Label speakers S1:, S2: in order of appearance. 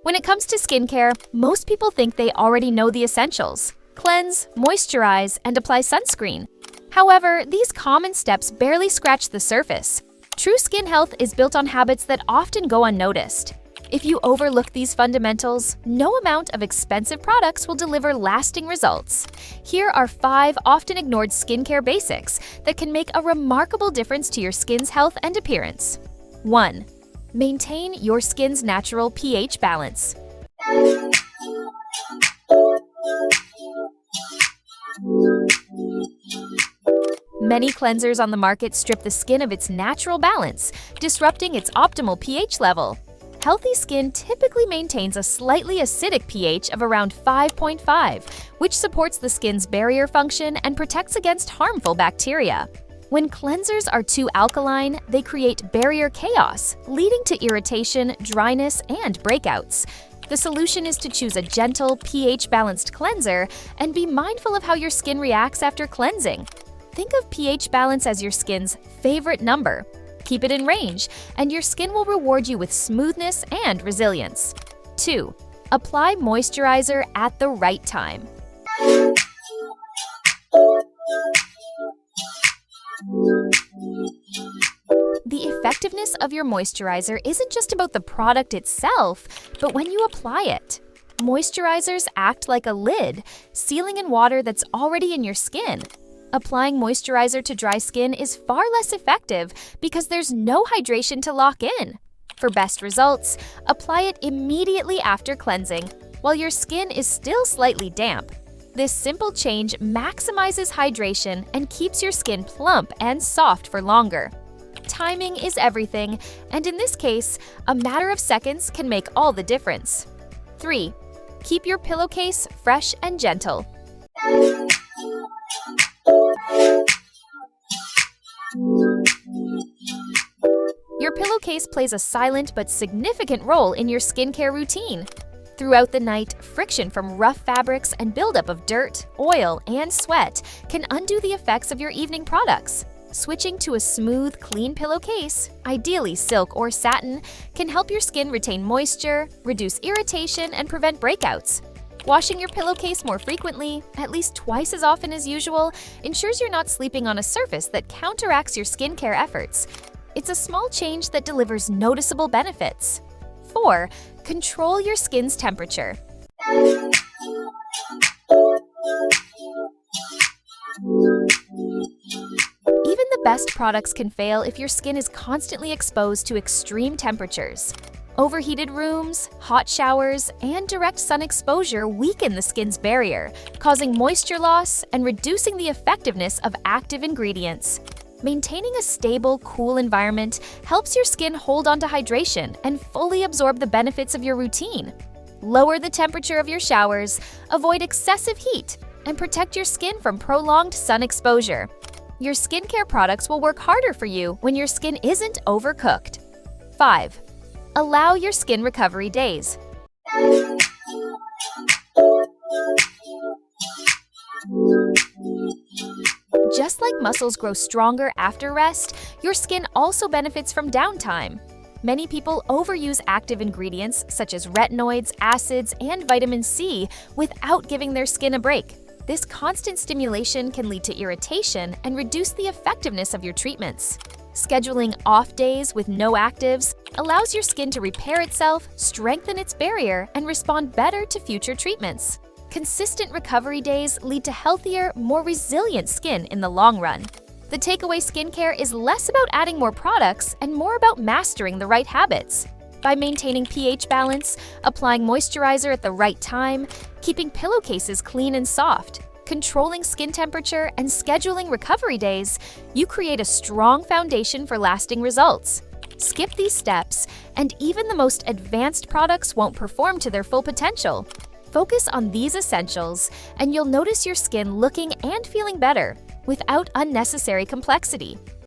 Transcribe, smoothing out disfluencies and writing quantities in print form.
S1: When it comes to skincare, most people think they already know the essentials: cleanse, moisturize, and apply sunscreen. However, these common steps barely scratch the surface. True skin health is built on habits that often go unnoticed. If you overlook these fundamentals, no amount of expensive products will deliver lasting results. Here are 5 often ignored skincare basics that can make a remarkable difference to your skin's health and appearance. 1. Maintain your skin's natural pH balance. Many cleansers on the market strip the skin of its natural balance, disrupting its optimal pH level. Healthy skin typically maintains a slightly acidic pH of around 5.5, which supports the skin's barrier function and protects against harmful bacteria. When cleansers are too alkaline, they create barrier chaos, leading to irritation, dryness, and breakouts. The solution is to choose a gentle, pH-balanced cleanser and be mindful of how your skin reacts after cleansing. Think of pH balance as your skin's favorite number. Keep it in range, and your skin will reward you with smoothness and resilience. 2. Apply moisturizer at the right time. The effectiveness of your moisturizer isn't just about the product itself, but when you apply it. Moisturizers act like a lid, sealing in water that's already in your skin. Applying moisturizer to dry skin is far less effective because there's no hydration to lock in. For best results, apply it immediately after cleansing, while your skin is still slightly damp. This simple change maximizes hydration and keeps your skin plump and soft for longer. Timing is everything, and in this case, a matter of seconds can make all the difference. 3. Keep your pillowcase fresh and gentle. Your pillowcase plays a silent but significant role in your skincare routine. Throughout the night, friction from rough fabrics and buildup of dirt, oil, and sweat can undo the effects of your evening products. Switching to a smooth, clean pillowcase, ideally silk or satin, can help your skin retain moisture, reduce irritation, and prevent breakouts. Washing your pillowcase more frequently, at least twice as often as usual, ensures you're not sleeping on a surface that counteracts your skincare efforts. It's a small change that delivers noticeable benefits. 4. Control your skin's temperature. Even the best products can fail if your skin is constantly exposed to extreme temperatures. Overheated rooms, hot showers, and direct sun exposure weaken the skin's barrier, causing moisture loss and reducing the effectiveness of active ingredients. Maintaining a stable, cool environment helps your skin hold onto hydration and fully absorb the benefits of your routine. Lower the temperature of your showers, avoid excessive heat, and protect your skin from prolonged sun exposure. Your skincare products will work harder for you when your skin isn't overcooked. 5. Allow your skin recovery days. Just like muscles grow stronger after rest, your skin also benefits from downtime. Many people overuse active ingredients such as retinoids, acids, and vitamin C without giving their skin a break. This constant stimulation can lead to irritation and reduce the effectiveness of your treatments. Scheduling off days with no actives allows your skin to repair itself, strengthen its barrier, and respond better to future treatments. Consistent recovery days lead to healthier, more resilient skin in the long run. The takeaway skincare is less about adding more products and more about mastering the right habits. By maintaining pH balance, applying moisturizer at the right time, keeping pillowcases clean and soft, controlling skin temperature, and scheduling recovery days, you create a strong foundation for lasting results. Skip these steps, and even the most advanced products won't perform to their full potential. Focus on these essentials, and you'll notice your skin looking and feeling better without unnecessary complexity.